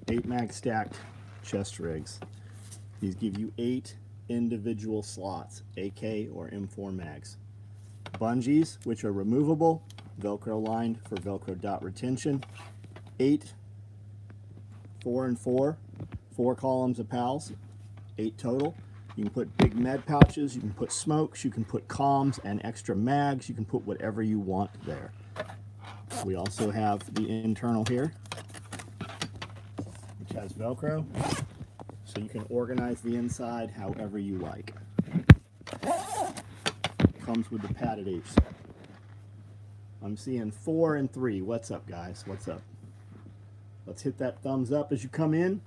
8 mag stacked chest rigs. These give you 8 individual slots, AK or M4 mags. Bungees, which are removable, Velcro lined for Velcro dot retention. 8 4 and 4 columns of pals, 8 total. You can put big med pouches, you can put smokes, you can put comms and extra mags, you can put whatever you want there. We also have the internal here, which has Velcro, so you can organize the inside however you like. Comes with the padded H. I'm seeing 4 and 3. What's up, guys? What's up? Let's hit that thumbs up as you come in.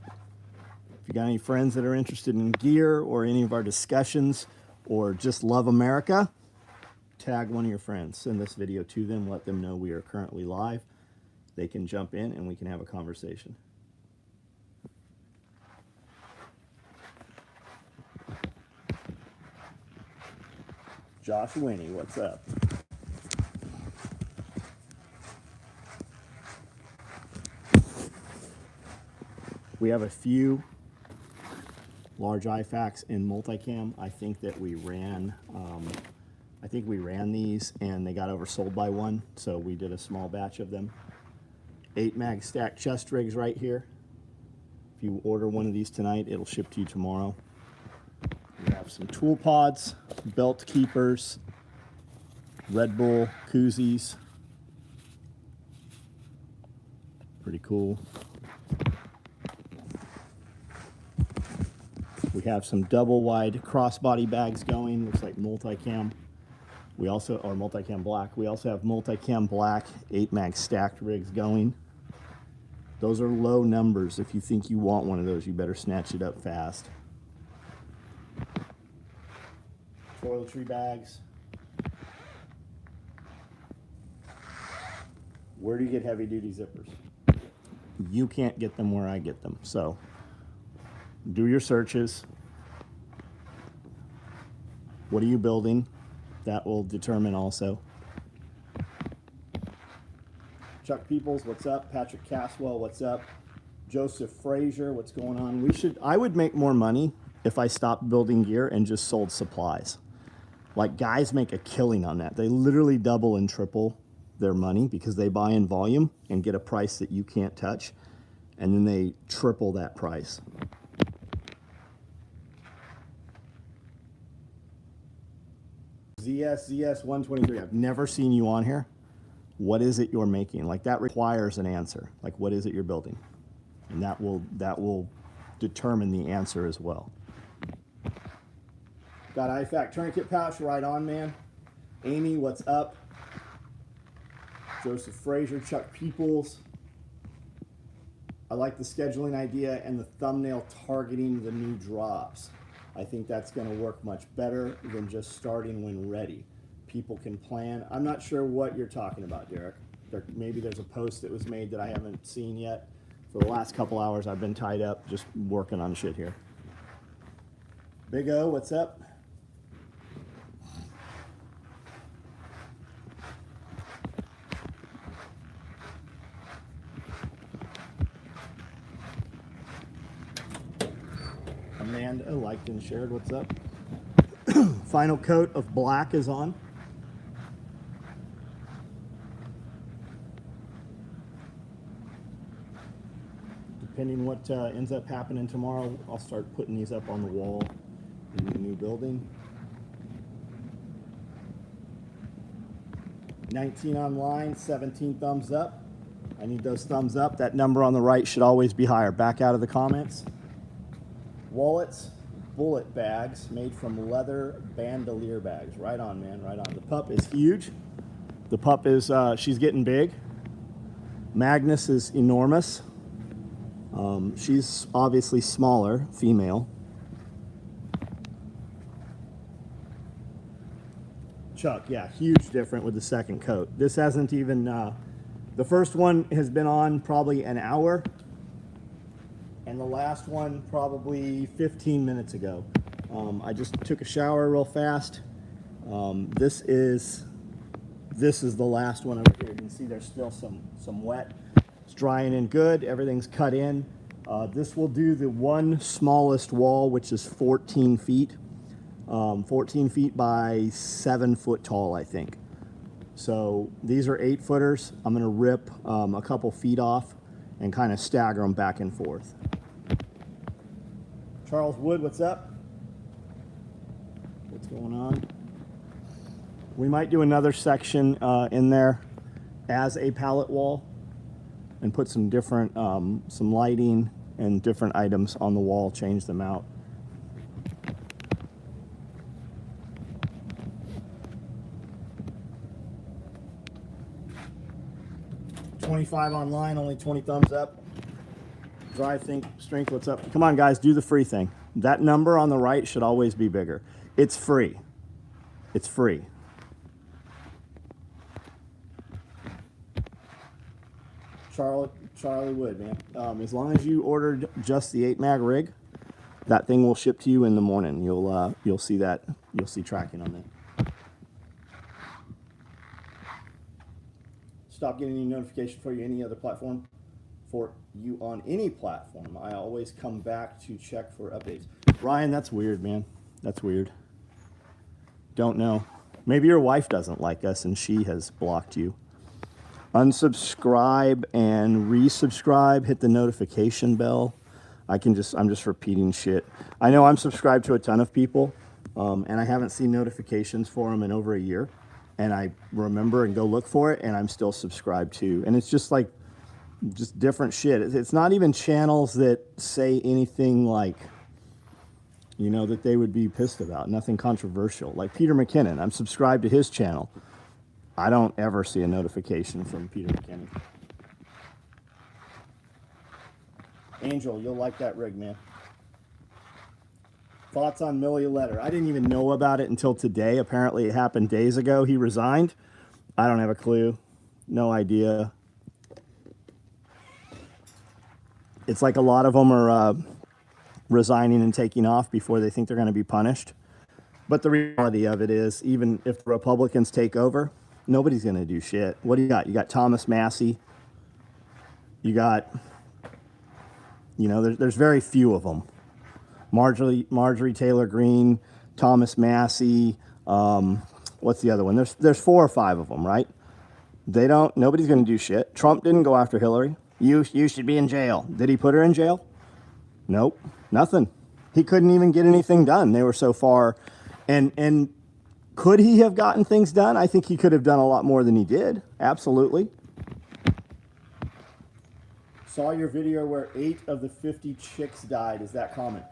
If you got any friends that are interested in gear or any of our discussions or just love America, tag one of your friends. Send this video to them. Let them know we are currently live. They can jump in and we can have a conversation. Josh Winnie, what's up? We have a few large IFACs in multicam. I think that we ran these and they got oversold by one, so we did a small batch of them. 8 mag stacked chest rigs right here. If you order one of these tonight, it'll ship to you tomorrow. We have some tool pods, belt keepers, Red Bull koozies. Pretty cool. We have some double wide crossbody bags going, looks like multicam. We also, or multicam black. We also have multicam black 8 mag stacked rigs going. Those are low numbers. If you think you want one of those, you better snatch it up fast. Toiletry bags. Where do you get heavy duty zippers? You can't get them where I get them. So do your searches. What are you building? That will determine also. Chuck Peoples, what's up? Patrick Caswell, what's up? Joseph Frazier, what's going on? I would make more money if I stopped building gear and just sold supplies. Like, guys make a killing on that. They literally double and triple their money because they buy in volume and get a price that you can't touch, and then they triple that price. ZS123, I've never seen you on here. What is it you're making? Like, that requires an answer. Like, what is it you're building? And that will determine the answer as well. Got IFAC tourniquet pouch, right on, man. Amy, what's up? Joseph Frazier, Chuck Peoples. I like the scheduling idea and the thumbnail targeting the new drops. I think that's going to work much better than just starting when ready. People can plan. I'm not sure what you're talking about, Derek. Maybe there's a post that was made that I haven't seen yet. For the last couple hours, I've been tied up just working on shit here. Big O, what's up? Amanda liked and shared, what's up? Final coat of black is on. Depending what ends up happening tomorrow, I'll start putting these up on the wall in the new building. 19 online, 17 thumbs up. I need those thumbs up. That number on the right should always be higher. Back out of the comments. Wallets, bullet bags made from leather bandolier bags. Right on, man, right on. The pup is huge. The pup is, she's getting big. Magnus is enormous. She's obviously smaller, female. Chuck, yeah, huge different with the second coat. This hasn't even, the first one has been on probably an hour, and the last one probably 15 minutes ago. I just took a shower real fast. This is the last one over here. You can see there's still some wet. It's drying in good. Everything's cut in. This will do the one smallest wall, which is 14 feet. 14 feet by 7 foot tall, I think. So these are 8 footers. I'm going to rip a couple feet off and kind of stagger them back and forth. Charles Wood, what's up? What's going on? We might do another section in there as a pallet wall and put some different, some lighting and different items on the wall, change them out. $25 online, only 20 thumbs up. Drive, think, strength, what's up? Come on, guys, do the free thing. That number on the right should always be bigger. It's free. It's free. Charlie Wood, man. As long as you ordered just the 8 mag rig, that thing will ship to you in the morning. You'll see that. You'll see tracking on that. Stop getting any notification for you any other platform. For you on any platform, I always come back to check for updates. Ryan, that's weird, man. That's weird. Don't know. Maybe your wife doesn't like us and she has blocked you. Unsubscribe and resubscribe. Hit the notification bell. I'm just repeating shit. I know I'm subscribed to a ton of people, and I haven't seen notifications for them in over a year. And I remember and go look for it, and I'm still subscribed to. And it's just like, just different shit. It's not even channels that say anything like, you know, that they would be pissed about. Nothing controversial. Like Peter McKinnon, I'm subscribed to his channel. I don't ever see a notification from Peter McKinnon. Angel, you'll like that rig, man. Thoughts on Millie letter? I didn't even know about it until today. Apparently it happened days ago. He resigned. I don't have a clue. No idea. It's like a lot of them are resigning and taking off before they think they're going to be punished. But the reality of it is, even if the Republicans take over, nobody's going to do shit. What do you got? You got Thomas Massey. You got, you know, there's very few of them. Marjorie Taylor Greene, Thomas Massey. What's the other one? There's 4 or 5 of them, right? Nobody's going to do shit. Trump didn't go after Hillary. You should be in jail. Did he put her in jail? Nope, nothing. He couldn't even get anything done. They were so far. And could he have gotten things done? I think he could have done a lot more than he did. Absolutely. Saw your video where 8 of the 50 chicks died. Is that common?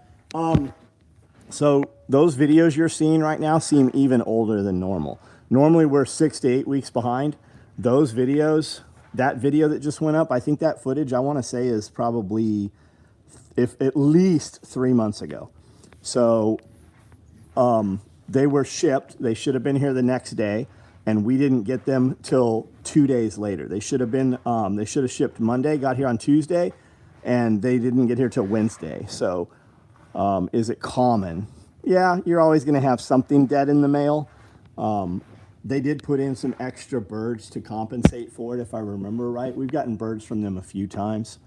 So those videos you're seeing right now seem even older than normal. Normally we're 6 to 8 weeks behind. Those videos, that video that just went up, I think that footage, I want to say, is probably at least 3 months ago. So they were shipped. They should have been here the next day, and we didn't get them till 2 days later. They should have shipped Monday, got here on Tuesday, and they didn't get here till Wednesday. So is it common? Yeah, you're always going to have something dead in the mail. They did put in some extra birds to compensate for it, if I remember right. We've gotten birds from them a few times.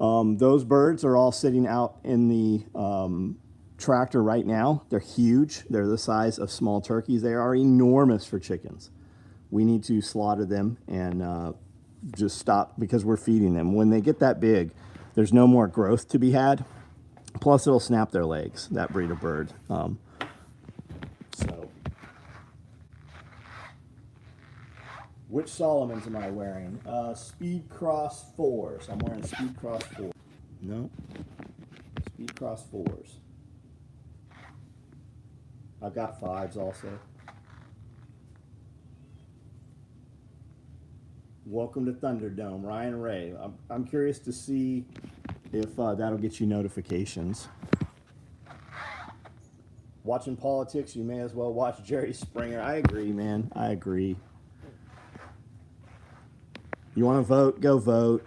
Those birds are all sitting out in the tractor right now. They're huge. They're the size of small turkeys. They are enormous for chickens. We need to slaughter them and just stop because we're feeding them. When they get that big, there's no more growth to be had. Plus, it'll snap their legs, that breed of bird. Which Solomons am I wearing? Speed Cross 4s. I'm wearing Speed Cross 4. No. Speed Cross 4s. I've got 5s also. Welcome to Thunderdome, Ryan Ray. I'm curious to see if that'll get you notifications. Watching politics, you may as well watch Jerry Springer. I agree, man. I agree. You want to vote? Go vote.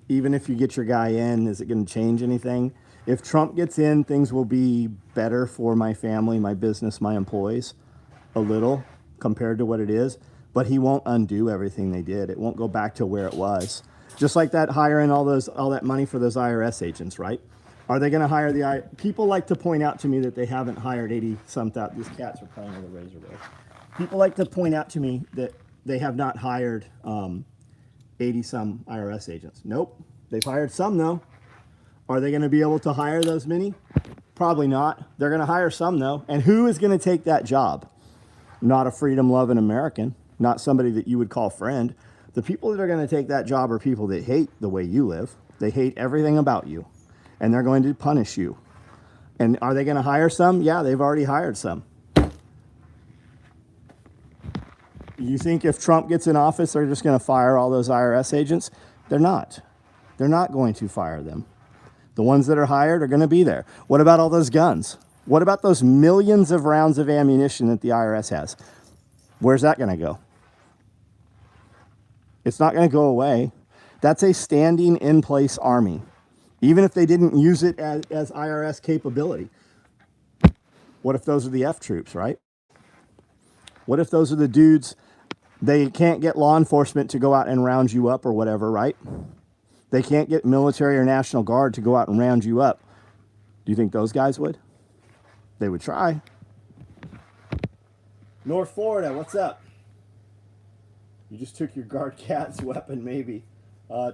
Even if you get your guy in, is it going to change anything? If Trump gets in, things will be better for my family, my business, my employees, a little compared to what it is. But he won't undo everything they did. It won't go back to where it was. Just like that, hiring all that money for those IRS agents, right? Are they going to hire the people like to point out to me that they haven't hired 80 some thousand. These cats are playing with a razor blade. People like to point out to me that they have not hired 80 some IRS agents. Nope, they've hired some though. Are they going to be able to hire those many? Probably not. They're going to hire some though. And who is going to take that job? Not a freedom-loving American, not somebody that you would call friend. The people that are going to take that job are people that hate the way you live. They hate everything about you, and they're going to punish you. And are they going to hire some? Yeah, they've already hired some. You think if Trump gets in office, they're just going to fire all those IRS agents? They're not. They're not going to fire them. The ones that are hired are going to be there. What about all those guns? What about those millions of rounds of ammunition that the IRS has? Where's that going to go? It's not going to go away. That's a standing in place army, even if they didn't use it as IRS capability. What if those are the F troops, right? What if those are the dudes, they can't get law enforcement to go out and round you up or whatever, right? They can't get military or National Guard to go out and round you up. Do you think those guys would? They would try. North Florida, what's up? You just took your guard cat's weapon, maybe.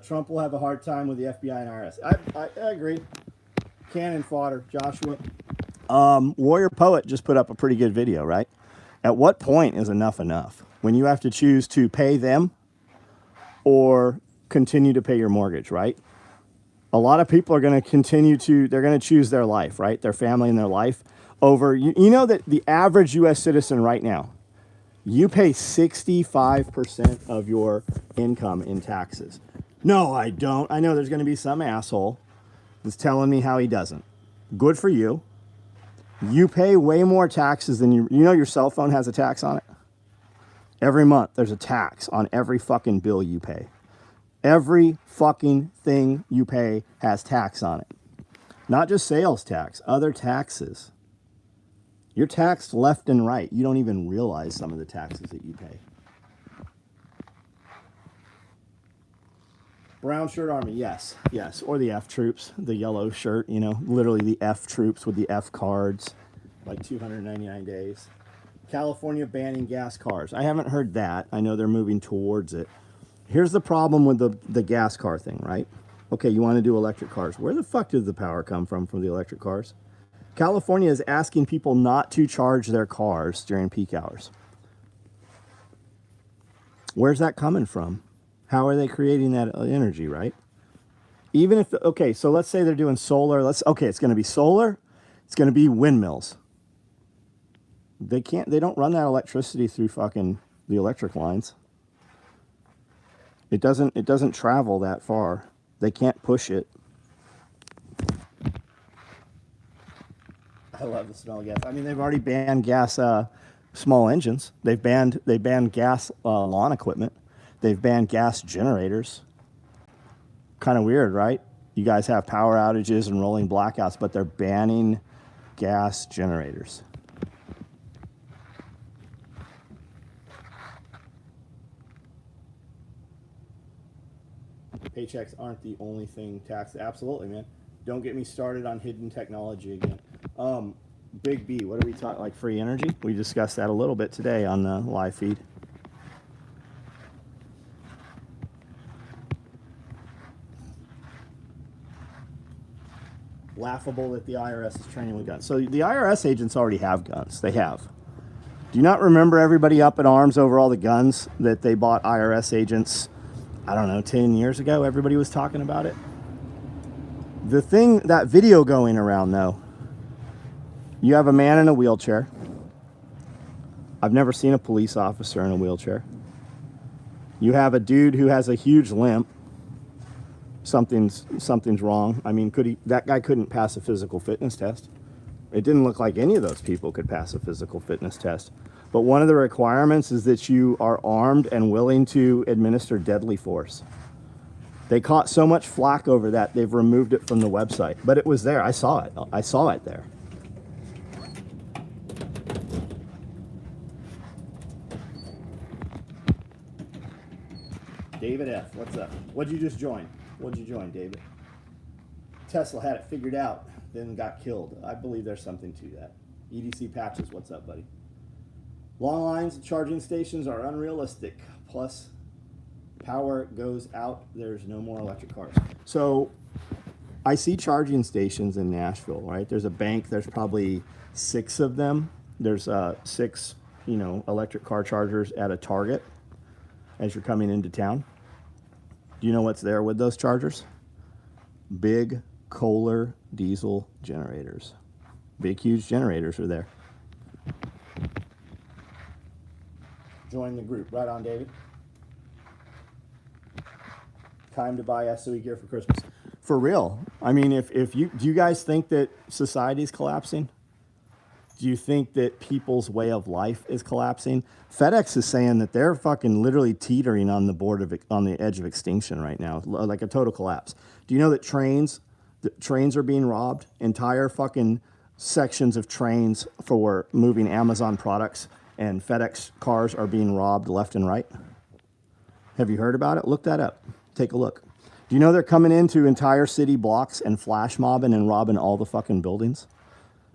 Trump will have a hard time with the FBI and IRS. I agree. Cannon fodder, Joshua. Warrior Poet just put up a pretty good video, right? At what point is enough enough? When you have to choose to pay them or continue to pay your mortgage, right? A lot of people are going to continue to, they're going to choose their life, right? Their family and their life over, you know that the average U.S. citizen right now, you pay 65% of your income in taxes. No, I don't. I know there's going to be some asshole that's telling me how he doesn't. Good for you. You pay way more taxes than you know your cell phone has a tax on it? Every month there's a tax on every fucking bill you pay. Every fucking thing you pay has tax on it. Not just sales tax, other taxes. You're taxed left and right. You don't even realize some of the taxes that you pay. Brown shirt army, yes, yes. Or the F troops, the yellow shirt, you know, literally the F troops with the F cards, like 299 days. California banning gas cars. I haven't heard that. I know they're moving towards it. Here's the problem with the gas car thing, right? Okay, you want to do electric cars. Where the fuck did the power come from the electric cars? California is asking people not to charge their cars during peak hours. Where's that coming from? How are they creating that energy, right? Even if, okay, so let's say they're doing solar. Okay, it's going to be solar. It's going to be windmills. They don't run that electricity through fucking the electric lines. It doesn't travel that far. They can't push it. I love the smell of gas. I mean, they've already banned gas small engines. They've banned gas lawn equipment. They've banned gas generators. Kind of weird, right? You guys have power outages and rolling blackouts, but they're banning gas generators. Paychecks aren't the only thing taxed. Absolutely, man. Don't get me started on hidden technology again. Big B, what are we talking, like free energy? We discussed that a little bit today on the live feed. Laughable that the IRS is training with guns. So the IRS agents already have guns. They have. Do you not remember everybody up in arms over all the guns that they bought IRS agents, I don't know, 10 years ago? Everybody was talking about it. The thing, that video going around though, you have a man in a wheelchair. I've never seen a police officer in a wheelchair. You have a dude who has a huge limp. Something's wrong. I mean, that guy couldn't pass a physical fitness test. It didn't look like any of those people could pass a physical fitness test. But one of the requirements is that you are armed and willing to administer deadly force. They caught so much flack over that, they've removed it from the website. But it was there. I saw it. I saw it there. David F., what's up? What'd you just join? What'd you join, David? Tesla had it figured out, then got killed. I believe there's something to that. EDC Patches, what's up, buddy? Long lines and charging stations are unrealistic. Plus, power goes out, there's no more electric cars. So, I see charging stations in Nashville, right? There's a bank, there's probably 6 of them. There's 6, electric car chargers at a Target as you're coming into town. Do you know what's there with those chargers? Big Kohler diesel generators. Big, huge generators are there. Join the group. Right on, David. Time to buy SOE gear for Christmas. For real. I mean, do you guys think that society's collapsing? Do you think that people's way of life is collapsing? FedEx is saying that they're fucking literally teetering on the edge of extinction right now, like a total collapse. Do you know that trains are being robbed? Entire fucking sections of trains for moving Amazon products and FedEx cars are being robbed left and right. Have you heard about it? Look that up. Take a look. Do you know they're coming into entire city blocks and flash mobbing and robbing all the fucking buildings?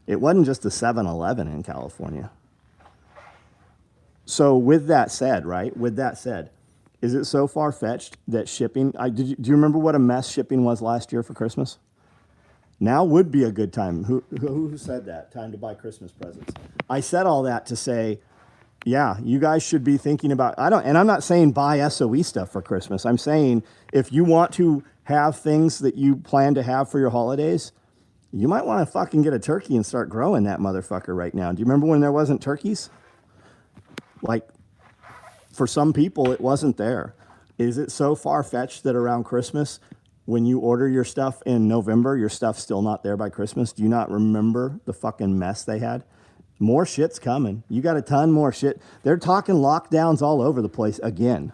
It wasn't just a 7-Eleven in California. So with that said, right? With that said, is it so far-fetched that shipping... do you remember what a mess shipping was last year for Christmas? Now would be a good time. Who said that? Time to buy Christmas presents. I said all that to say, yeah, you guys should be thinking about... And I'm not saying buy SOE stuff for Christmas. I'm saying if you want to have things that you plan to have for your holidays... You might want to fucking get a turkey and start growing that motherfucker right now. Do you remember when there wasn't turkeys? Like, for some people, it wasn't there. Is it so far-fetched that around Christmas, when you order your stuff in November, your stuff's still not there by Christmas? Do you not remember the fucking mess they had? More shit's coming. You got a ton more shit. They're talking lockdowns all over the place again.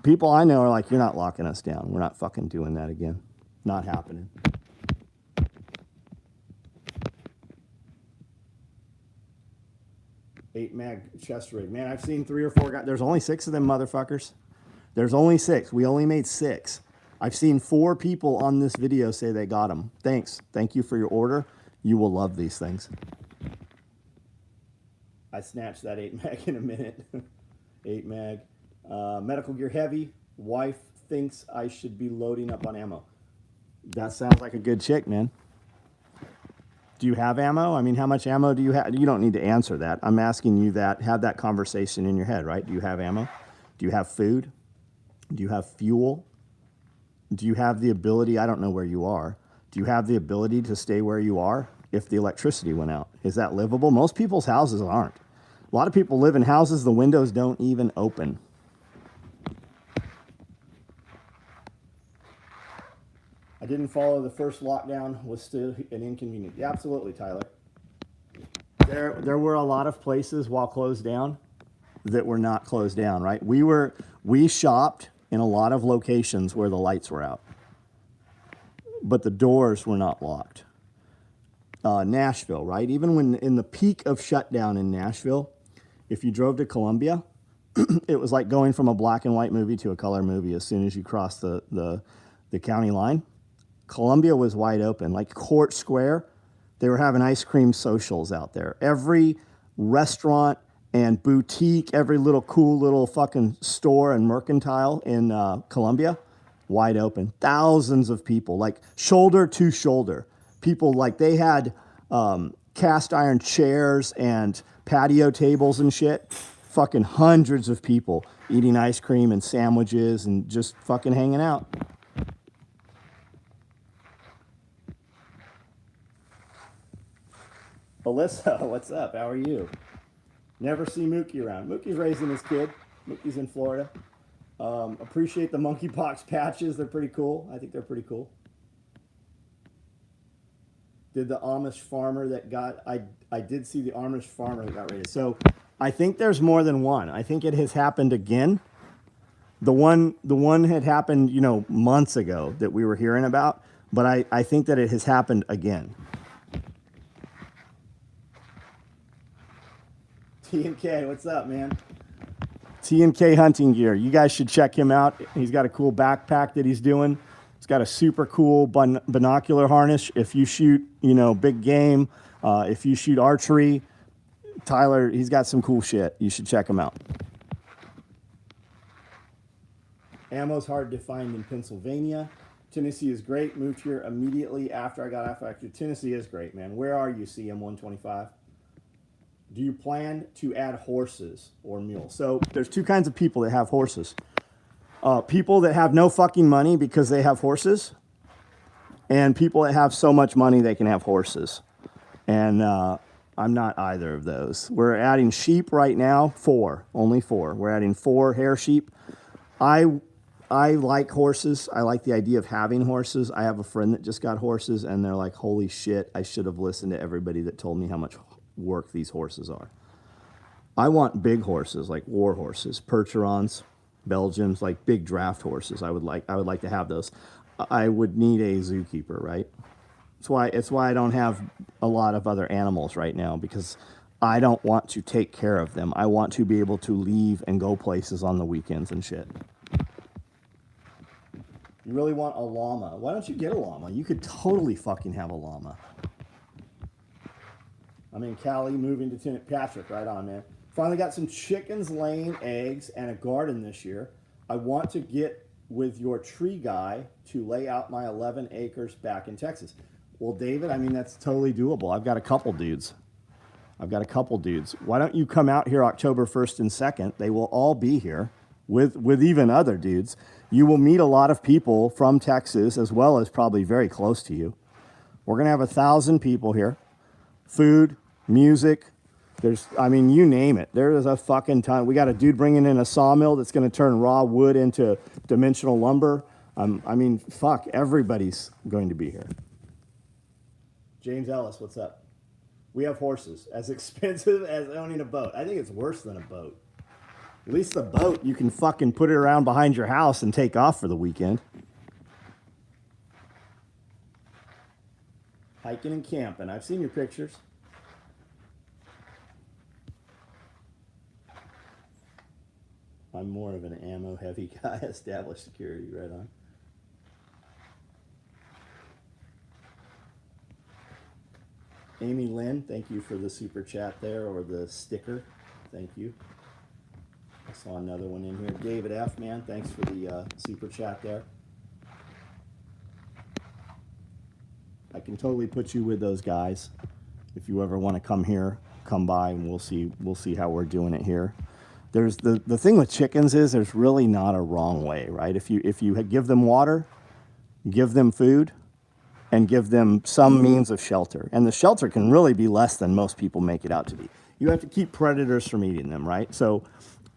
People I know are like, you're not locking us down. We're not fucking doing that again. Not happening. 8 mag chest rig. Man, I've seen 3 or 4 guys. There's only 6 of them motherfuckers. There's only 6. We only made 6. I've seen 4 people on this video say they got them. Thanks. Thank you for your order. You will love these things. I snatched that 8 mag in a minute. 8 mag. Medical gear heavy. Wife thinks I should be loading up on ammo. That sounds like a good chick, man. Do you have ammo? I mean, how much ammo do you have? You don't need to answer that. I'm asking you that. Have that conversation in your head, right? Do you have ammo? Do you have food? Do you have fuel? Do you have the ability? I don't know where you are. Do you have the ability to stay where you are if the electricity went out? Is that livable? Most people's houses aren't. A lot of people live in houses the windows don't even open. I didn't follow the first lockdown, was still an inconvenience. Yeah, absolutely, Tyler. There were a lot of places while closed down that were not closed down, right? We shopped in a lot of locations where the lights were out, but the doors were not locked. Nashville, right? Even when in the peak of shutdown in Nashville, if you drove to Columbia, it was like going from a black and white movie to a color movie as soon as you crossed the county line. Columbia was wide open, like Court Square. They were having ice cream socials out there. Every restaurant and boutique, every little cool little fucking store and mercantile in Columbia, wide open. Thousands of people, like shoulder to shoulder. People, like they had cast iron chairs and patio tables and shit. Fucking hundreds of people eating ice cream and sandwiches and just fucking hanging out. Alyssa, what's up? How are you? Never see Mookie around. Mookie's raising his kid. Mookie's in Florida. Appreciate the monkeypox patches. They're pretty cool. I think they're pretty cool. Did the Amish farmer that got... I did see the Amish farmer that got raided. So I think there's more than one. I think it has happened again. The one had happened, months ago that we were hearing about. But I think that it has happened again. T&K, what's up, man? T&K Hunting Gear. You guys should check him out. He's got a cool backpack that he's doing. He's got a super cool binocular harness. If you shoot, you know, big game, if you shoot archery, Tyler, he's got some cool shit. You should check him out. Ammo's hard to find in Pennsylvania. Tennessee is great. Moved here immediately after I got off factory. Tennessee is great, man. Where are you, CM125? Do you plan to add horses or mules? So there's two kinds of people that have horses. People that have no fucking money because they have horses, and people that have so much money they can have horses. And I'm not either of those. We're adding sheep right now, only four. We're adding 4 hair sheep. I like horses. I like the idea of having horses. I have a friend that just got horses, and they're like, holy shit, I should have listened to everybody that told me how much work these horses are. I want big horses, like war horses, Percherons, Belgians, like big draft horses. I would like to have those. I would need a zookeeper, right? It's why I don't have a lot of other animals right now, because I don't want to take care of them. I want to be able to leave and go places on the weekends and shit. You really want a llama? Why don't you get a llama? You could totally fucking have a llama. I'm in Cali, moving to Tenant Patrick. Right on, man. Finally got some chickens laying eggs and a garden this year. I want to get with your tree guy to lay out my 11 acres back in Texas. Well, David, I mean, that's totally doable. I've got a couple dudes. Why don't you come out here October 1st and 2nd? They will all be here with even other dudes. You will meet a lot of people from Texas, as well as probably very close to you. We're going to have 1,000 people here. Food, music, I mean, you name it. There is a fucking ton. We got a dude bringing in a sawmill that's going to turn raw wood into dimensional lumber. I mean, fuck, everybody's going to be here. James Ellis, what's up? We have horses. As expensive as owning a boat. I think it's worse than a boat. At least the boat, you can fucking put it around behind your house and take off for the weekend. Hiking and camping. I've seen your pictures. I'm more of an ammo heavy guy. Established security, right on. Amy Lynn, thank you for the super chat there, or the sticker. Thank you. I saw another one in here. David F, man, thanks for the super chat there. I can totally put you with those guys. If you ever want to come here, come by, and we'll see how we're doing it here. There's the thing with chickens is there's really not a wrong way, right? If you give them water, give them food, and give them some means of shelter. And the shelter can really be less than most people make it out to be. You have to keep predators from eating them, right? So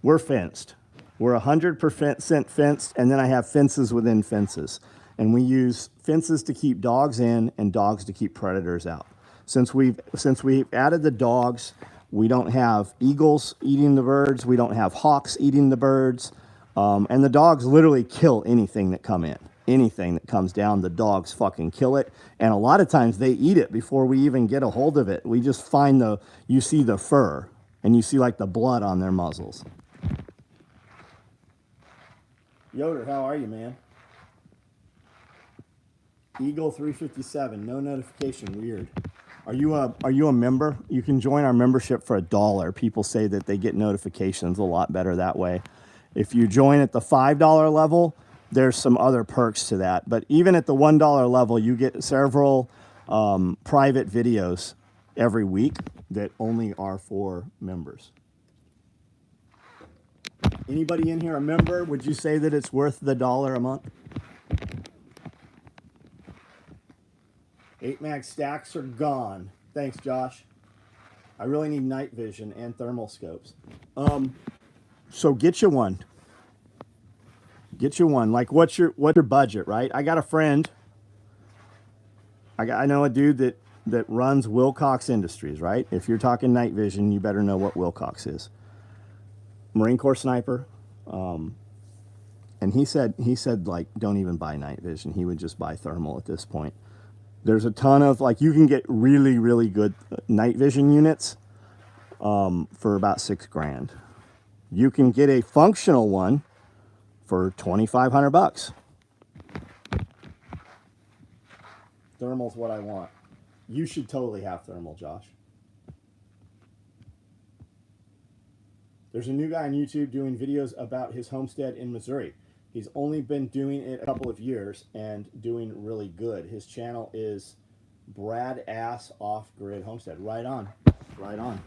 we're fenced. We're 100% fenced, and then I have fences within fences. And we use fences to keep dogs in and dogs to keep predators out. Since we've added the dogs, we don't have eagles eating the birds. We don't have hawks eating the birds. And the dogs literally kill anything that come in. Anything that comes down, the dogs fucking kill it. And a lot of times they eat it before we even get a hold of it. We just find you see the fur, and you see like the blood on their muzzles. Yoder, how are you, man? Eagle 357, no notification, weird. Are you a member? You can join our membership for $1. People say that they get notifications a lot better that way. If you join at the $5 level, there's some other perks to that. But even at the $1 level, you get several private videos every week that only are for members. Anybody in here a member? Would you say that it's worth the $1 a month? 8 mag stacks are gone. Thanks, Josh. I really need night vision and thermal scopes. So get you one. Get you one. Like, what's your budget, right? I got a friend. I know a dude that runs Wilcox Industries, right? If you're talking night vision, you better know what Wilcox is. Marine Corps sniper. And he said like, don't even buy night vision. He would just buy thermal at this point. There's a ton of, like, you can get really, really good night vision units for about $6,000. You can get a functional one for $2,500. Thermal's what I want. You should totally have thermal, Josh. There's a new guy on YouTube doing videos about his homestead in Missouri. He's only been doing it a couple of years and doing really good. His channel is Brad Ass Off Grid Homestead. Right on. Right on.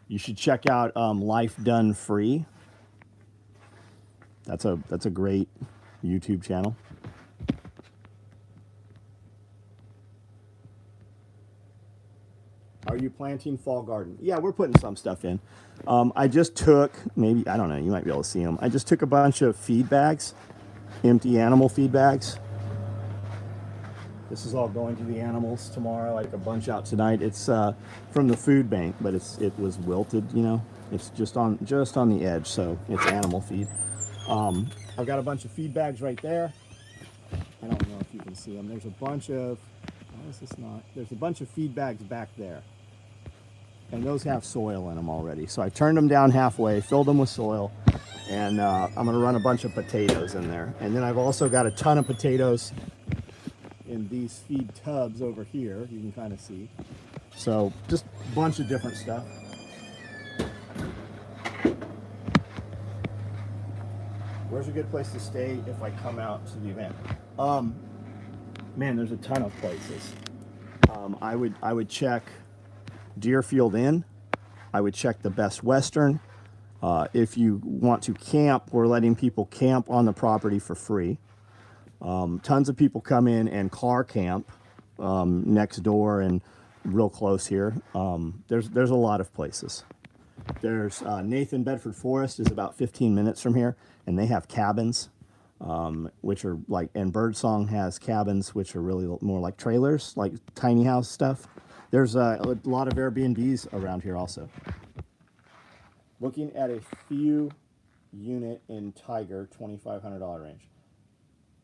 You should check out Life Done Free. That's a great YouTube channel. Are you planting fall garden? Yeah, we're putting some stuff in. I just took, maybe, I don't know, you might be able to see them. I just took a bunch of feed bags, empty animal feed bags. This is all going to the animals tomorrow. I took a bunch out tonight. It's from the food bank, but it was wilted, you know. It's just on the edge, so it's animal feed. I've got a bunch of feed bags right there. I don't know if you can see them. There's a bunch of, why is this not? There's a bunch of feed bags back there. And those have soil in them already. So I turned them down halfway, filled them with soil, and I'm going to run a bunch of potatoes in there. And then I've also got a ton of potatoes in these feed tubs over here. You can kind of see. So just a bunch of different stuff. Where's a good place to stay if I come out to the event? Man, there's a ton of places. I would check Deerfield Inn. I would check the Best Western. If you want to camp, we're letting people camp on the property for free. Tons of people come in and car camp next door and real close here. There's a lot of places. There's Nathan Bedford Forest is about 15 minutes from here, and they have cabins, which are like, and Birdsong has cabins, which are really more like trailers, like tiny house stuff. There's a lot of Airbnbs around here also. Looking at a few unit in Tiger, $2,500 range.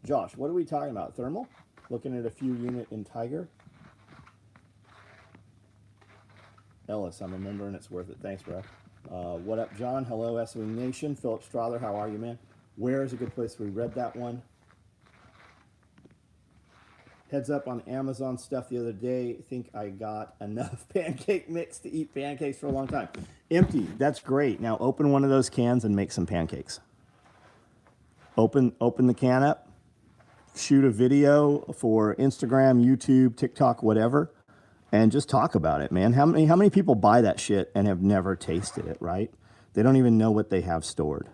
Josh, what are we talking about? Thermal? Looking at a few unit in Tiger? Ellis, I'm a member and it's worth it. Thanks, bro. What up, John? Hello, SOE Nation. Philip Strother, how are you, man? Where is a good place? We read that one. Heads up on Amazon stuff the other day. Think I got enough pancake mix to eat pancakes for a long time. Empty. That's great. Now open one of those cans and make some pancakes. Open the can up. Shoot a video for Instagram, YouTube, TikTok, whatever, and just talk about it, man. How many people buy that shit and have never tasted it, right? They don't even know what they have stored.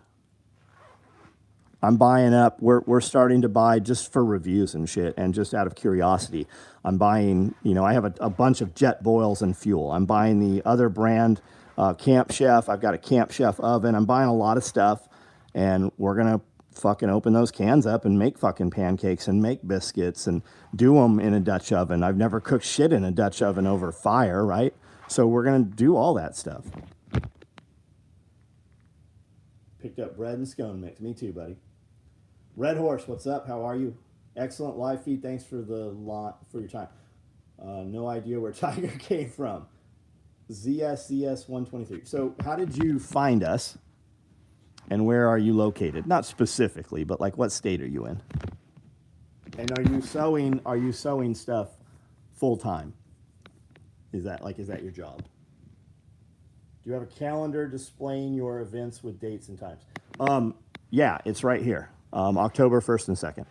I'm buying up. We're starting to buy just for reviews and shit, and just out of curiosity. I'm buying, you know, I have a bunch of jet boils and fuel. I'm buying the other brand, Camp Chef. I've got a Camp Chef oven. I'm buying a lot of stuff, and we're gonna fucking open those cans up and make fucking pancakes and make biscuits and do them in a Dutch oven. I've never cooked shit in a Dutch oven over fire, right? So we're gonna do all that stuff. Picked up bread and scone mix. Me too, buddy. Red Horse, what's up? How are you? Excellent live feed. Thanks for for your time. No idea where Tiger came from. ZSCS 123. So how did you find us? And where are you located? Not specifically, but like what state are you in? And are you sewing stuff full time? Is that your job? Do you have a calendar displaying your events with dates and times? Yeah, it's right here. October 1st and 2nd.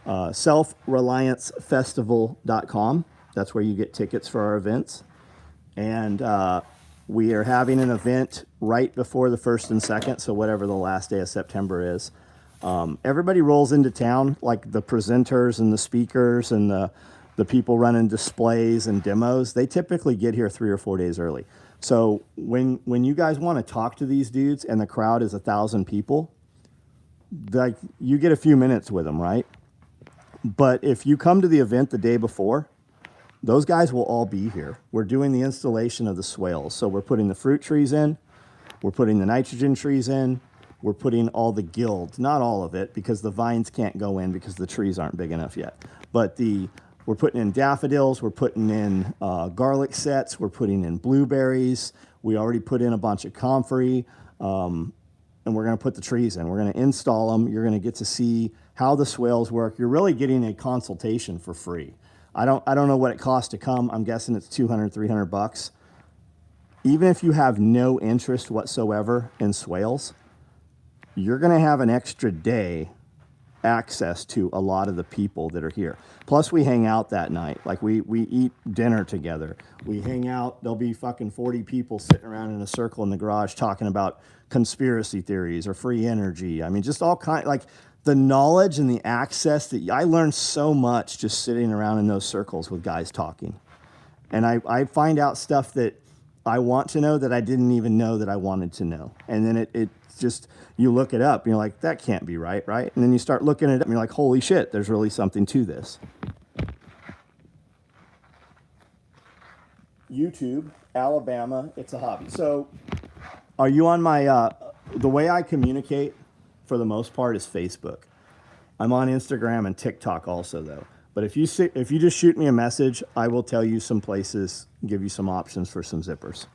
Selfreliancefestival.com. That's where you get tickets for our events. And we are having an event right before the 1st and 2nd, so whatever the last day of September is. Everybody rolls into town, like the presenters and the speakers and the people running displays and demos. They typically get here 3 or 4 days early. So when you guys want to talk to these dudes and the crowd is 1,000 people, like you get a few minutes with them, right? But if you come to the event the day before, those guys will all be here. We're doing the installation of the swales. So we're putting the fruit trees in, we're putting the nitrogen trees in, we're putting all the guild, not all of it because the vines can't go in because the trees aren't big enough yet. But we're putting in daffodils, we're putting in garlic sets, we're putting in blueberries. We already put in a bunch of comfrey. and we're going to put the trees in. We're going to install them. You're going to get to see how the swales work. You're really getting a consultation for free. I don't know what it costs to come. I'm guessing it's $200-300. Even if you have no interest whatsoever in swales, you're going to have an extra day access to a lot of the people that are here. Plus we hang out that night. Like we eat dinner together. We hang out. There'll be fucking 40 people sitting around in a circle in the garage talking about conspiracy theories or free energy. I mean, just all kind, like the knowledge and the access that I learned so much just sitting around in those circles with guys talking. And I find out stuff that I want to know that I didn't even know that I wanted to know. And then it just, you look it up and you're like, that can't be right? And then you start looking it up and you're like, holy shit, there's really something to this. YouTube, Alabama, it's a hobby. So are you on my, the way I communicate for the most part is Facebook. I'm on Instagram and TikTok also though. But if you just shoot me a message, I will tell you some places, give you some options for some zippers.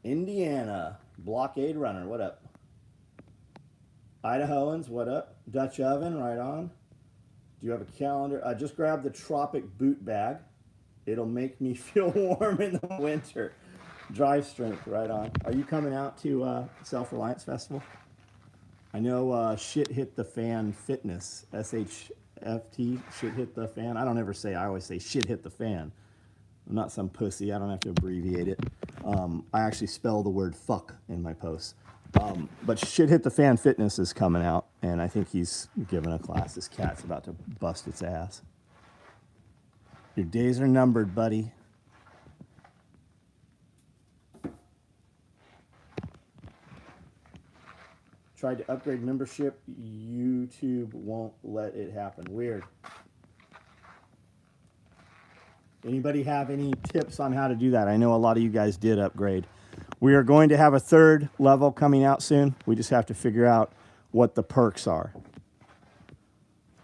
Indiana, Blockade Runner, what up? Idahoans, what up? Dutch Oven, right on. Do you have a calendar? I just grabbed the Tropic Boot Bag. It'll make me feel warm in the winter. Drive Strength, right on. Are you coming out to Self-Reliance Festival? I know Shit Hit the Fan Fitness, SHFT, Shit Hit the Fan. I don't ever say, I always say Shit Hit the Fan. I'm not some pussy, I don't have to abbreviate it. I actually spell the word fuck in my posts. But Shit Hit the Fan Fitness is coming out, and I think he's giving a class. This cat's about to bust its ass. Your days are numbered, buddy. Tried to upgrade membership. YouTube won't let it happen. Weird. Anybody have any tips on how to do that? I know a lot of you guys did upgrade. We are going to have a third level coming out soon. We just have to figure out what the perks are.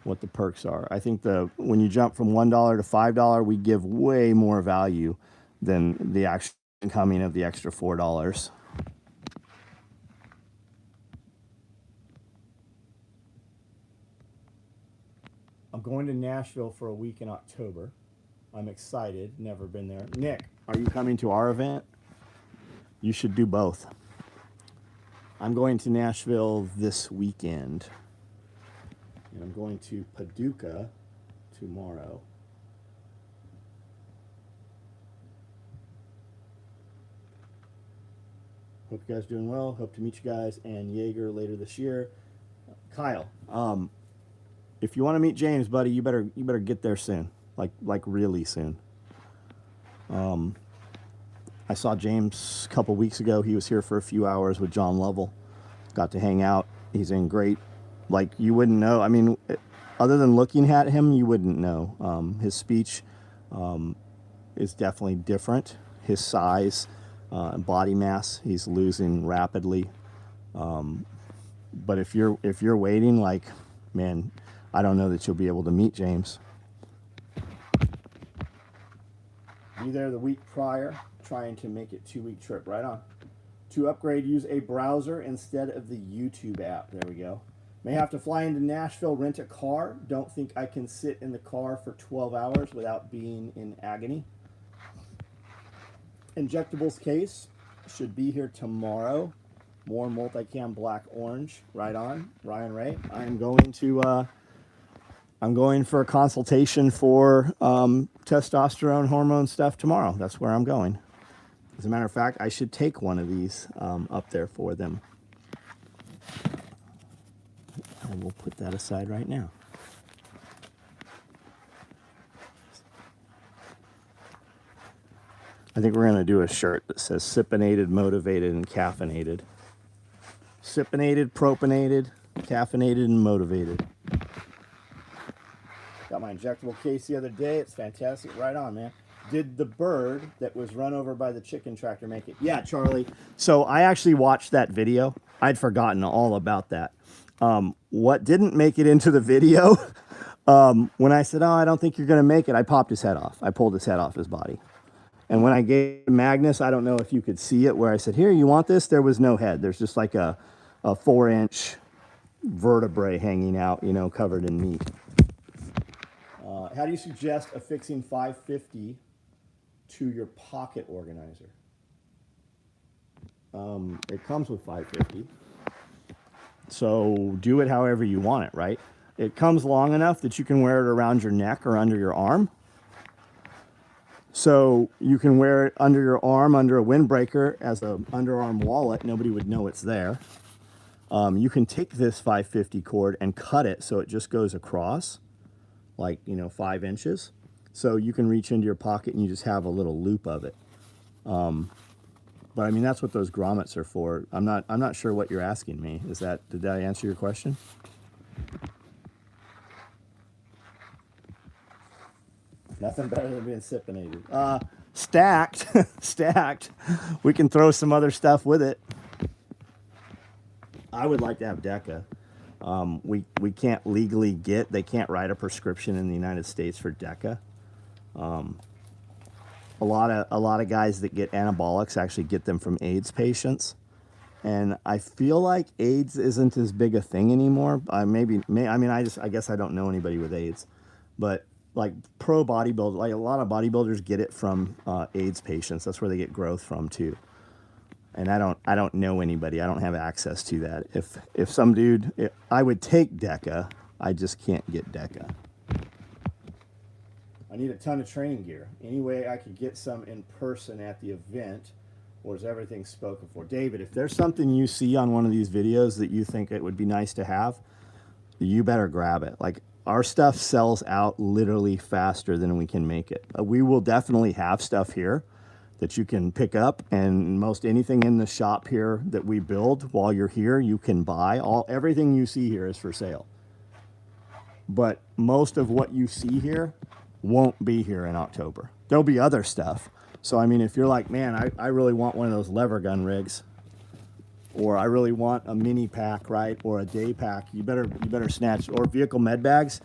What the perks are. I think when you jump from $1 to $5, we give way more value than the actual incoming of the extra $4. I'm going to Nashville for a week in October. I'm excited. Never been there. Nick, are you coming to our event? You should do both. I'm going to Nashville this weekend. And I'm going to Paducah tomorrow. Hope you guys are doing well. Hope to meet you guys and Jaeger later this year. Kyle, if you want to meet James, buddy, you better get there soon, like really soon. I saw James a couple weeks ago. He was here for a few hours with John Lovell. Got to hang out. He's in great, like you wouldn't know. I mean, other than looking at him, you wouldn't know. His speech is definitely different. His size, body mass, he's losing rapidly. But if you're waiting, like, man, I don't know that you'll be able to meet James. Be there the week prior, trying to make it 2-week trip. Right on. To upgrade, use a browser instead of the YouTube app. There we go. May have to fly into Nashville, rent a car. Don't think I can sit in the car for 12 hours without being in agony. Injectables case should be here tomorrow. More multicam black orange. Right on. Ryan Ray. I'm going for a consultation for testosterone hormone stuff tomorrow. That's where I'm going. As a matter of fact, I should take one of these up there for them. And we'll put that aside right now. I think we're going to do a shirt that says sipinated, motivated, and caffeinated. Sipinated, propinated, caffeinated, and motivated. Got my injectable case the other day. It's fantastic. Right on, man. Did the bird that was run over by the chicken tractor make it? Yeah, Charlie. So I actually watched that video. I'd forgotten all about that. What didn't make it into the video, when I said, oh, I don't think you're going to make it, I popped his head off. I pulled his head off his body. And when I gave Magnus, I don't know if you could see it, where I said, here, you want this? There was no head. There's just like a 4-inch vertebrae hanging out, you know, covered in meat. How do you suggest affixing 550 to your pocket organizer? It comes with 550. So do it however you want it, right? It comes long enough that you can wear it around your neck or under your arm. So you can wear it under your arm, under a windbreaker, as an underarm wallet. Nobody would know it's there. You can take this 550 cord and cut it so it just goes across, like, you know, 5 inches. So you can reach into your pocket and you just have a little loop of it. But I mean, that's what those grommets are for. I'm not sure what you're asking me. Did I answer your question? Nothing better than being sipinated. Stacked, stacked. We can throw some other stuff with it. I would like to have Deca. We can't legally they can't write a prescription in the United States for Deca. A lot of guys that get anabolics actually get them from AIDS patients. And I feel like AIDS isn't as big a thing anymore. I guess I don't know anybody with AIDS, but like pro bodybuilders, like a lot of bodybuilders get it from AIDS patients. That's where they get growth from too. And I don't know anybody. I don't have access to that. If some dude, I would take Deca. I just can't get Deca. I need a ton of training gear. Any way I could get some in person at the event, or is everything spoken for? David, if there's something you see on one of these videos that you think it would be nice to have, you better grab it. Like, our stuff sells out literally faster than we can make it. We will definitely have stuff here that you can pick up, and most anything in the shop here that we build while you're here, you can buy. Everything you see here is for sale. But most of what you see here won't be here in October. There'll be other stuff. So, I mean, if you're like, man, I really want one of those lever gun rigs, or I really want a mini pack, right, or a day pack, you better snatch, or vehicle med bags.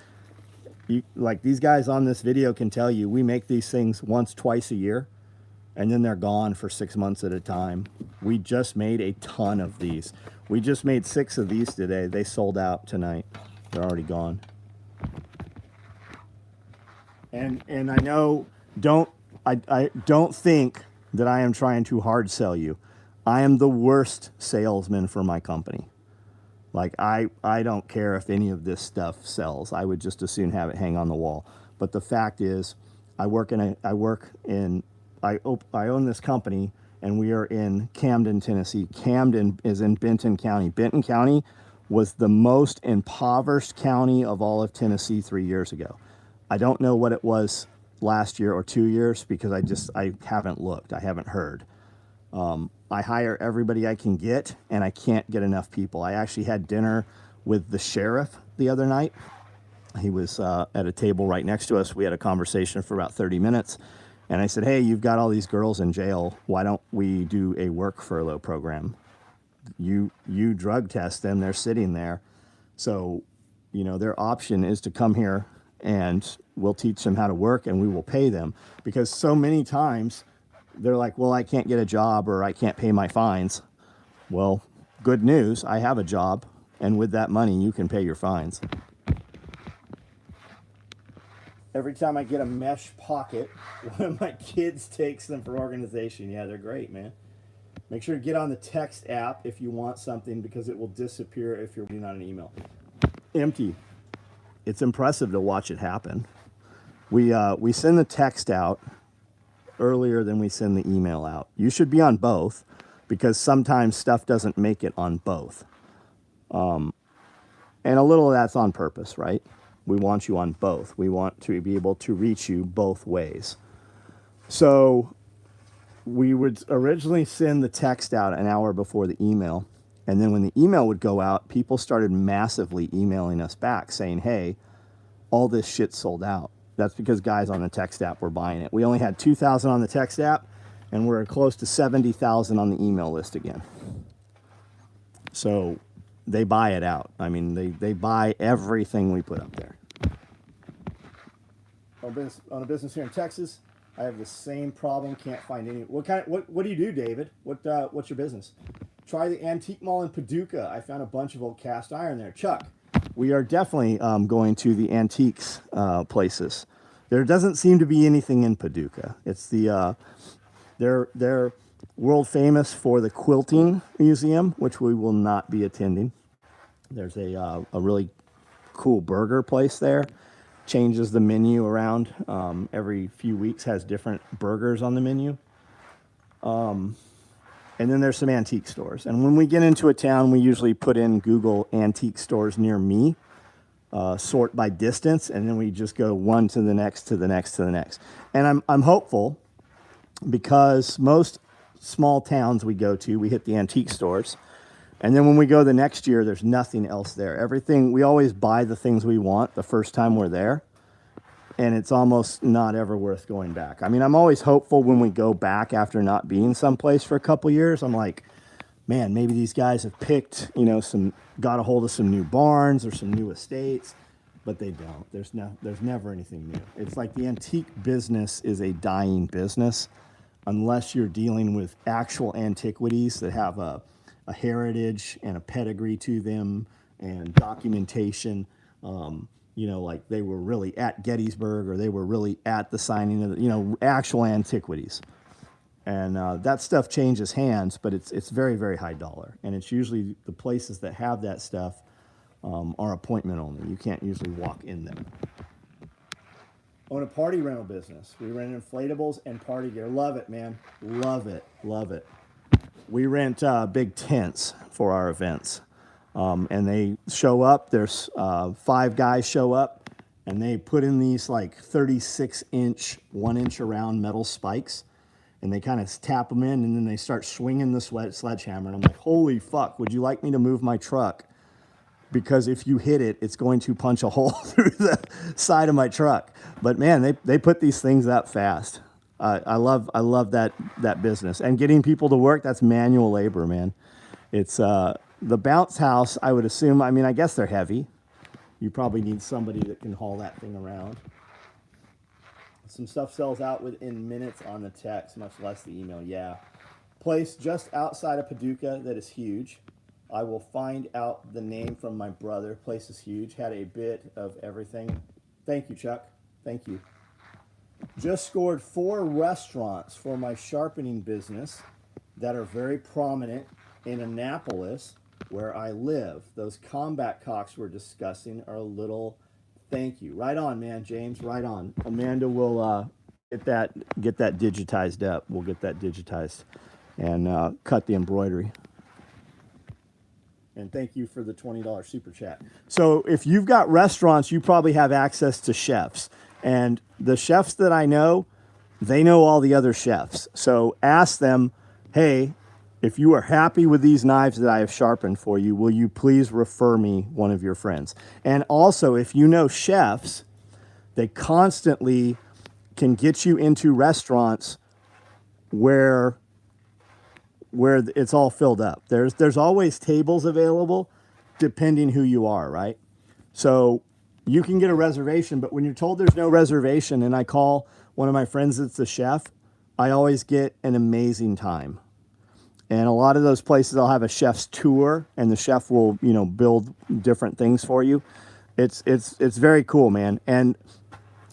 Like these guys on this video can tell you, we make these things once, twice a year, and then they're gone for 6 months at a time. We just made a ton of these. We just made 6 of these today. They sold out tonight. They're already gone. And I know, I don't think that I am trying to hard sell you. I am the worst salesman for my company. Like, I don't care if any of this stuff sells. I would just as soon have it hang on the wall. But the fact is, I own this company, and we are in Camden, Tennessee. Camden is in Benton County. Benton County was the most impoverished county of all of Tennessee 3 years ago. I don't know what it was last year or 2 years, because I haven't looked. I haven't heard. I hire everybody I can get, and I can't get enough people. I actually had dinner with the sheriff the other night. He was at a table right next to us. We had a conversation for about 30 minutes. And I said, hey, you've got all these girls in jail. Why don't we do a work furlough program? You drug test them. They're sitting there. So, you know, their option is to come here, and we'll teach them how to work, and we will pay them. Because so many times they're like, well, I can't get a job, or I can't pay my fines. Well, good news, I have a job, and with that money, you can pay your fines. Every time I get a mesh pocket, one of my kids takes them for organization. Yeah, they're great, man. Make sure to get on the text app if you want something, because it will disappear if you're reading on an email. Empty. It's impressive to watch it happen. We send the text out earlier than we send the email out. You should be on both, because sometimes stuff doesn't make it on both. And a little of that's on purpose, right? We want you on both. We want to be able to reach you both ways. So we would originally send the text out an hour before the email. And then when the email would go out, people started massively emailing us back saying, hey, all this shit sold out. That's because guys on the text app were buying it. We only had 2,000 on the text app, and we're close to 70,000 on the email list again. So they buy it out. I mean, they buy everything we put up there. On a business here in Texas, I have the same problem. Can't find any. What do you do, David? What's your business? Try the Antique Mall in Paducah. I found a bunch of old cast iron there. Chuck, we are definitely going to the antiques places. There doesn't seem to be anything in Paducah. It's the they're world famous for the quilting museum, which we will not be attending. There's a really cool burger place there. Changes the menu around every few weeks. Has different burgers on the menu. And then there's some antique stores. And when we get into a town, we usually put in Google antique stores near me, sort by distance, and then we just go one to the next, to the next, to the next. And I'm hopeful, because most small towns we go to, we hit the antique stores. And then when we go the next year, there's nothing else there. Everything, we always buy the things we want the first time we're there. And it's almost not ever worth going back. I mean, I'm always hopeful when we go back after not being someplace for a couple years. I'm like, man, maybe these guys have picked, got a hold of some new barns or some new estates, but they don't. There's never anything new. It's like the antique business is a dying business unless you're dealing with actual antiquities that have a heritage and a pedigree to them and documentation. Like they were really at Gettysburg, or they were really at the signing of the, actual antiquities. And that stuff changes hands, but it's very, very high dollar. And it's usually the places that have that stuff are appointment only. You can't usually walk in them. Own a party rental business. We rent inflatables and party gear. Love it, man. Love it. Love it. We rent big tents for our events. And they show up, there's 5 guys show up, and they put in these like 36-inch, 1-inch around metal spikes, and they kind of tap them in, and then they start swinging the sledgehammer. And I'm like, holy fuck, would you like me to move my truck? Because if you hit it, it's going to punch a hole through the side of my truck. But man, they put these things that fast. I love that business. And getting people to work, that's manual labor, man. It's the bounce house, I would assume, I guess they're heavy. You probably need somebody that can haul that thing around. Some stuff sells out within minutes on the text, much less the email. Yeah. Place just outside of Paducah that is huge. I will find out the name from my brother. Place is huge. Had a bit of everything. Thank you, Chuck. Thank you. Just scored 4 restaurants for my sharpening business that are very prominent in Annapolis, where I live. Those combat cocks we're discussing are a little thank you. Right on, man, James, right on. Amanda will get that digitized up. We'll get that digitized and cut the embroidery. And thank you for the $20 super chat. So if you've got restaurants, you probably have access to chefs. And the chefs that I know, they know all the other chefs. So ask them, hey, if you are happy with these knives that I have sharpened for you, will you please refer me one of your friends? And also, if you know chefs, they constantly can get you into restaurants where it's all filled up. There's always tables available depending who you are, right? So you can get a reservation, but when you're told there's no reservation and I call one of my friends that's the chef, I always get an amazing time. And a lot of those places, I'll have a chef's tour, and the chef will, build different things for you. It's very cool, man. And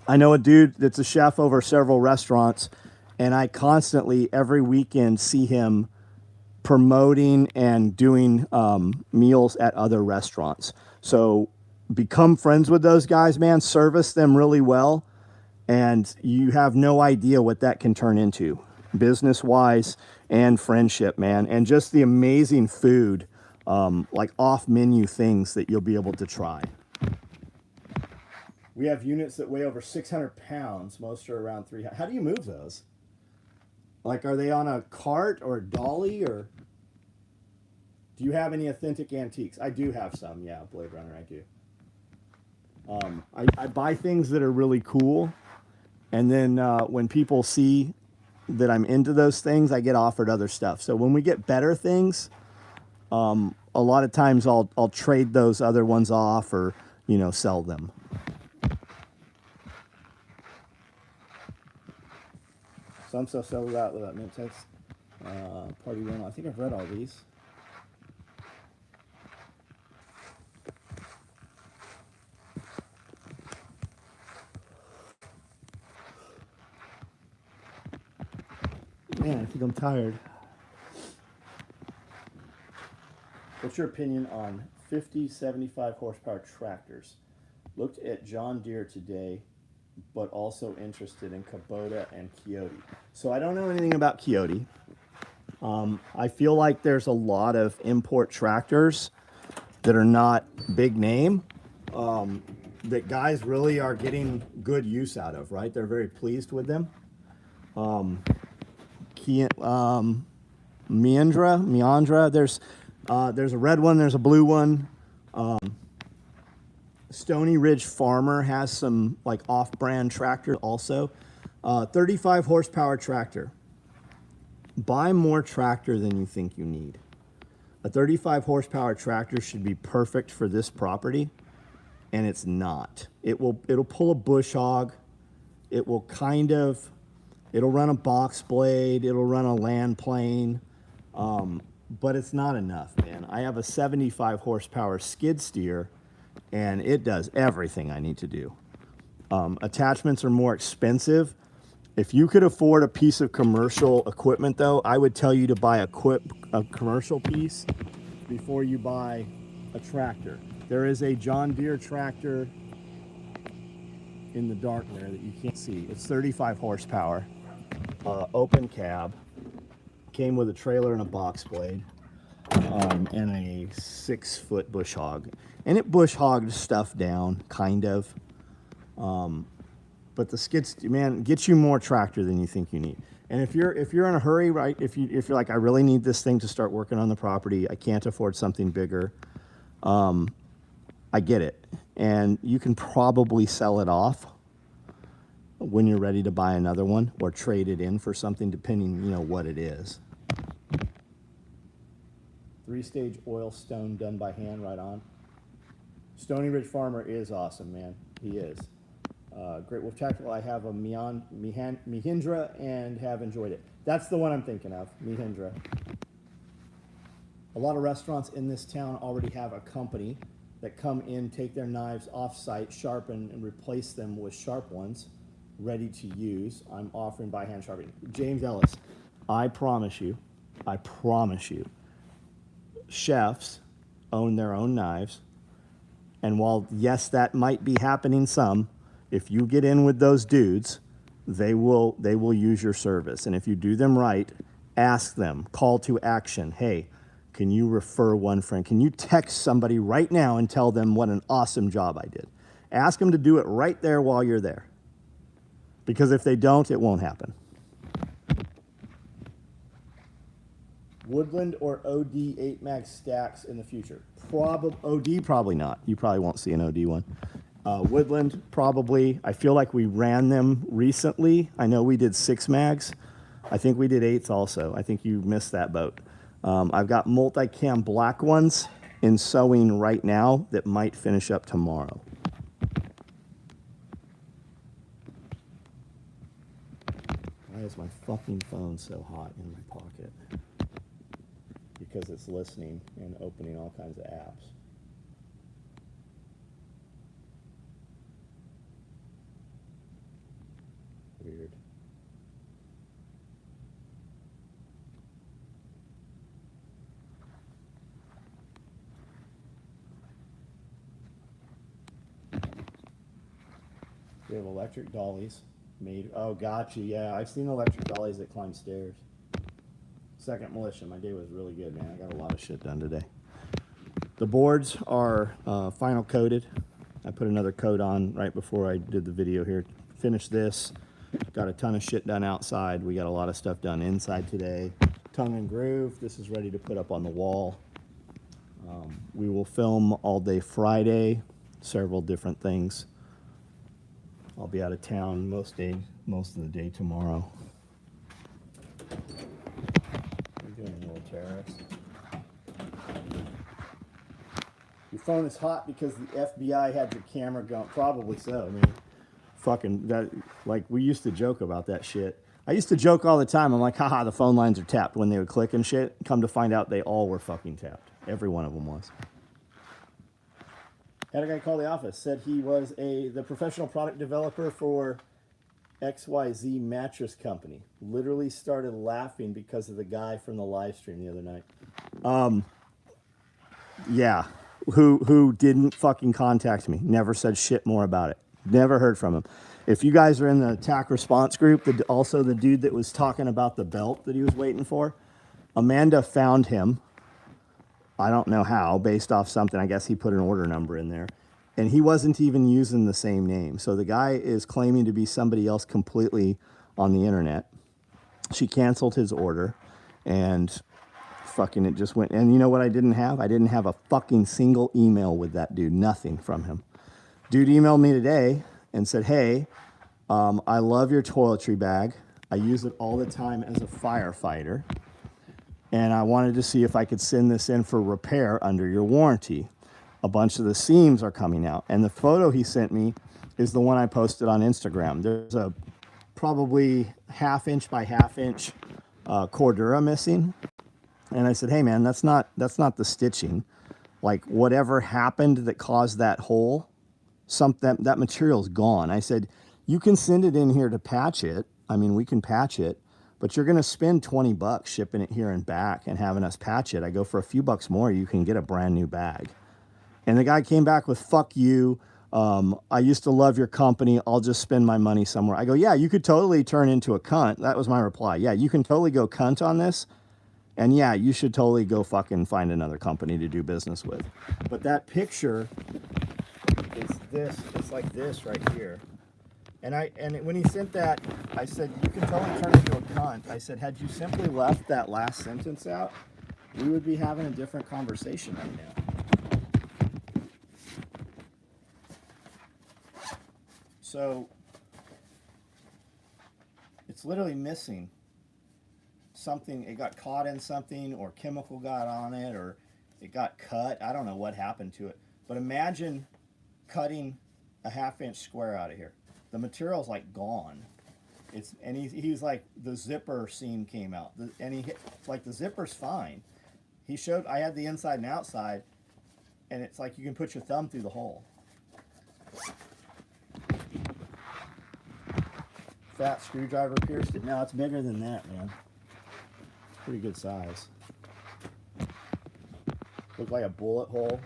I know a dude that's a chef over several restaurants, and I constantly, every weekend, see him promoting and doing meals at other restaurants. So become friends with those guys, man. Service them really well, and you have no idea what that can turn into, business-wise and friendship, man. And just the amazing food, like off-menu things that you'll be able to try. We have units that weigh over 600 pounds. Most are around 300. How do you move those? Like, are they on a cart or a dolly, or do you have any authentic antiques? I do have some, yeah, Blade Runner, I do. I buy things that are really cool, and then when people see that I'm into those things, I get offered other stuff. So when we get better things, a lot of times I'll trade those other ones off, or sell them. some stuff sells out without mint text. Party one. I think I've read all these. Man, I think I'm tired. What's your opinion on 50, 75 horsepower tractors? Looked at John Deere today, but also interested in Kubota and Coyote. So I don't know anything about Coyote. I feel like there's a lot of import tractors that are not big name, that guys really are getting good use out of, right? They're very pleased with them. Meandra, there's a red one, there's a blue one. Stony Ridge Farmer has some like off-brand tractor also. 35 horsepower tractor. Buy more tractor than you think you need. A 35 horsepower tractor should be perfect for this property, and it's not. It'll pull a bush hog. It'll run a box blade. It'll run a land plane. But it's not enough, man. I have a 75 horsepower skid steer, and it does everything I need to do. Attachments are more expensive. If you could afford a piece of commercial equipment, though, I would tell you to buy a commercial piece before you buy a tractor. There is a John Deere tractor in the dark there that you can't see. It's 35 horsepower, open cab, came with a trailer and a box blade, and a 6-foot bush hog. And it bush hogged stuff down, kind of. But the skid, man, gets you more tractor than you think you need. And if you're in a hurry, right? If you're like, I really need this thing to start working on the property, I can't afford something bigger. I get it, and you can probably sell it off when you're ready to buy another one or trade it in for something, depending, what it is. 3-stage oil stone done by hand, right on. Stony Ridge Farmer is awesome, man. He is. Great Wolf Tactical, I have a Mahindra and have enjoyed it. That's the one I'm thinking of, Mahindra. A lot of restaurants in this town already have a company that come in, take their knives off-site, sharpen, and replace them with sharp ones, ready to use. I'm offering by hand sharpening. James Ellis, I promise you, chefs own their own knives. And while, yes, that might be happening some, if you get in with those dudes, they will use your service. And if you do them right, ask them, call to action. Hey, can you refer one friend? Can you text somebody right now and tell them what an awesome job I did? Ask them to do it right there while you're there. Because if they don't, it won't happen. Woodland or OD 8-mag stacks in the future? OD, probably not. You probably won't see an OD one. Woodland, probably. I feel like we ran them recently. I know we did 6-mags. I think we did 8s also. I think you missed that boat. I've got multicam black ones in sewing right now that might finish up tomorrow. Why is my fucking phone so hot in my pocket? Because it's listening and opening all kinds of apps. Weird. We have electric dollies made. Oh, gotcha. Yeah, I've seen electric dollies that climb stairs. Second militia. My day was really good, man. I got a lot of shit done today. The boards are final coated. I put another coat on right before I did the video here. Finished this. Got a ton of shit done outside. We got a lot of stuff done inside today. Tongue and groove. This is ready to put up on the wall. We will film all day Friday. Several different things. I'll be out of town most of the day tomorrow. What are you doing, little terrorist? Your phone is hot because the FBI had your camera going. Probably so. I mean, fucking that. Like, we used to joke about that shit. I used to joke all the time. I'm like, haha, the phone lines are tapped when they would click and shit. Come to find out they all were fucking tapped. Every one of them was. Had a guy call the office, said he was the professional product developer for XYZ mattress company. Literally started laughing because of the guy from the live stream the other night. Yeah. Who didn't fucking contact me. Never said shit more about it. Never heard from him. If you guys are in the attack response group, also the dude that was talking about the belt that he was waiting for, Amanda found him. I don't know how, based off something. I guess he put an order number in there. And he wasn't even using the same name. So the guy is claiming to be somebody else completely on the internet. She canceled his order and fucking it just went. And you know what I didn't have? I didn't have a fucking single email with that dude. Nothing from him. Dude emailed me today and said, hey, I love your toiletry bag. I use it all the time as a firefighter. And I wanted to see if I could send this in for repair under your warranty. A bunch of the seams are coming out. And the photo he sent me is the one I posted on Instagram. There's a probably 1/2 inch by 1/2 inch cordura missing. And I said, hey man, that's not the stitching. Like whatever happened that caused that hole, that material's gone. I said, you can send it in here to patch it. I mean, we can patch it, but you're going to spend $20 shipping it here and back and having us patch it. I go, for a few bucks more, you can get a brand new bag. And the guy came back with, fuck you. I used to love your company. I'll just spend my money somewhere. I go, yeah, you could totally turn into a cunt. That was my reply. Yeah, you can totally go cunt on this. And yeah, you should totally go fucking find another company to do business with. But that picture is this. It's like this right here. And when he sent that, I said, you can totally turn into a cunt. I said, had you simply left that last sentence out, we would be having a different conversation right now. So it's literally missing something. It got caught in something, or chemical got on it, or it got cut. I don't know what happened to it. But imagine cutting a 1/2 inch square out of here. The material's like gone. He's like, the zipper seam came out. It's like the zipper's fine. He showed, I had the inside and outside, and it's like you can put your thumb through the hole. Fat screwdriver pierced it. No, it's bigger than that, man. Pretty good size. Looked like a bullet hole.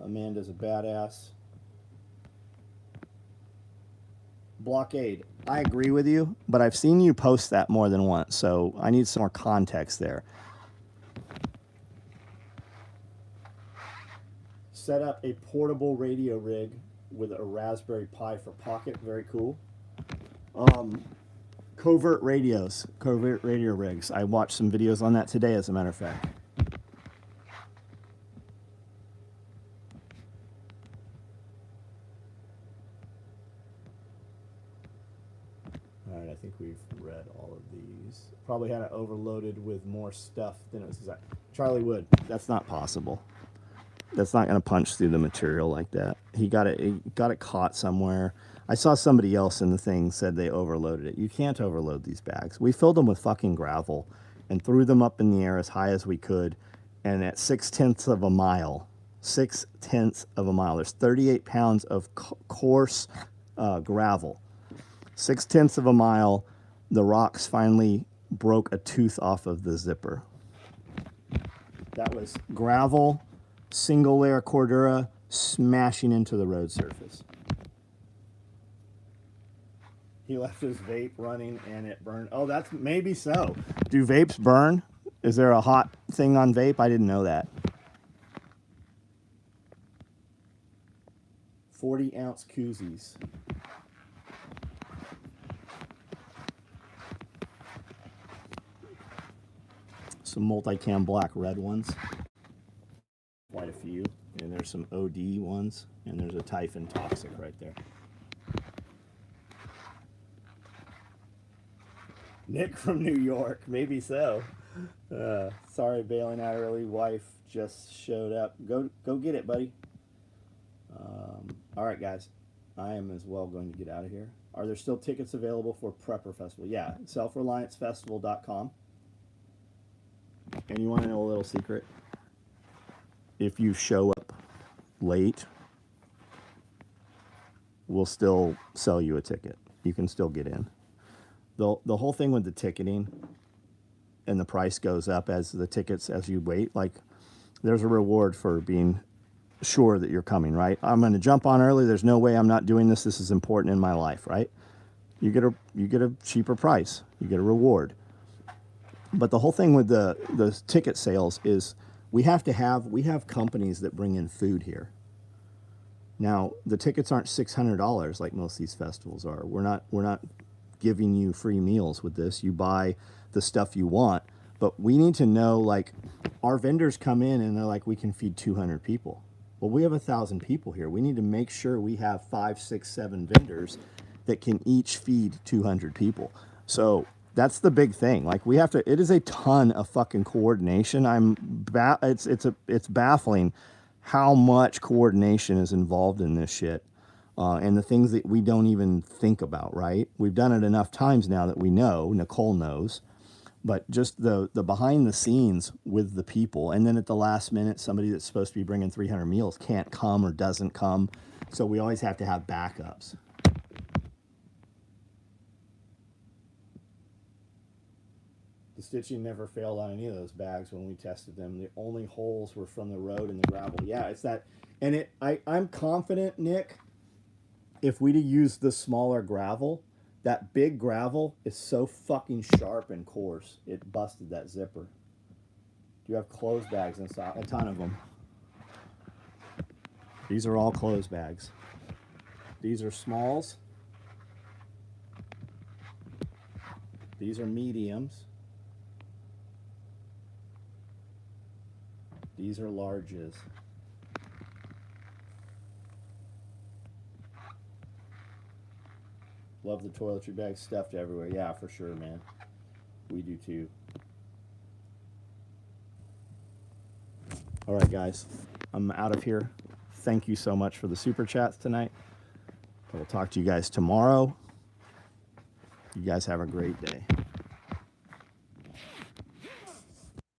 Amanda's a badass. Blockade. I agree with you, but I've seen you post that more than once, so I need some more context there. Set up a portable radio rig with a Raspberry Pi for pocket. Very cool. Covert radio rigs. I watched some videos on that today, as a matter of fact. All right, I think we've read all of these. Probably had it overloaded with more stuff than it was exact. Charlie Wood, that's not possible. That's not going to punch through the material like that. He got it caught somewhere. I saw somebody else in the thing said they overloaded it. You can't overload these bags. We filled them with fucking gravel and threw them up in the air as high as we could. And at 6/10 of a mile, there's 38 pounds of coarse gravel. 6/10 of a mile, the rocks finally broke a tooth off of the zipper. That was gravel, single layer cordura, smashing into the road surface. He left his vape running and it burned. Oh, that's maybe so. Do vapes burn? Is there a hot thing on vape? I didn't know that. 40-ounce koozies. Some multicam black red ones. Quite a few. And there's some OD ones. And there's a Typhon Toxic right there. Nick from New York. Maybe so. Sorry, bailing out early. Wife just showed up. Go get it, buddy. All right, guys. I am as well going to get out of here. Are there still tickets available for Prepper Festival? Yeah, selfreliancefestival.com. And you want to know a little secret? If you show up late, we'll still sell you a ticket. You can still get in. The whole thing with the ticketing and the price goes up as the tickets, as you wait, like there's a reward for being sure that you're coming, right? I'm going to jump on early. There's no way I'm not doing this. This is important in my life, right? You get a cheaper price. You get a reward. But the whole thing with the ticket sales is we have companies that bring in food here. Now, the tickets aren't $600 like most of these festivals are. We're not giving you free meals with this. You buy the stuff you want, but we need to know, like, our vendors come in and they're like, we can feed 200 people. Well, we have 1,000 people here. We need to make sure we have 5, 6, 7 vendors that can each feed 200 people. So that's the big thing. Like, we have to, it is a ton of fucking coordination. It's baffling how much coordination is involved in this shit. And the things that we don't even think about, right? We've done it enough times now that we know, Nicole knows, but just the behind the scenes with the people. And then at the last minute, somebody that's supposed to be bringing 300 meals can't come or doesn't come. So we always have to have backups. The stitching never failed on any of those bags when we tested them. The only holes were from the road and the gravel. Yeah, it's that. And I'm confident, Nick, if we'd have used the smaller gravel, that big gravel is so fucking sharp and coarse, it busted that zipper. Do you have clothes bags inside? A ton of them. These are all clothes bags. These are smalls. These are mediums. These are larges. Love the toiletry bags stuffed everywhere. Yeah, for sure, man. We do too. All right, guys. I'm out of here. Thank you so much for the super chats tonight. I will talk to you guys tomorrow. You guys have a great day.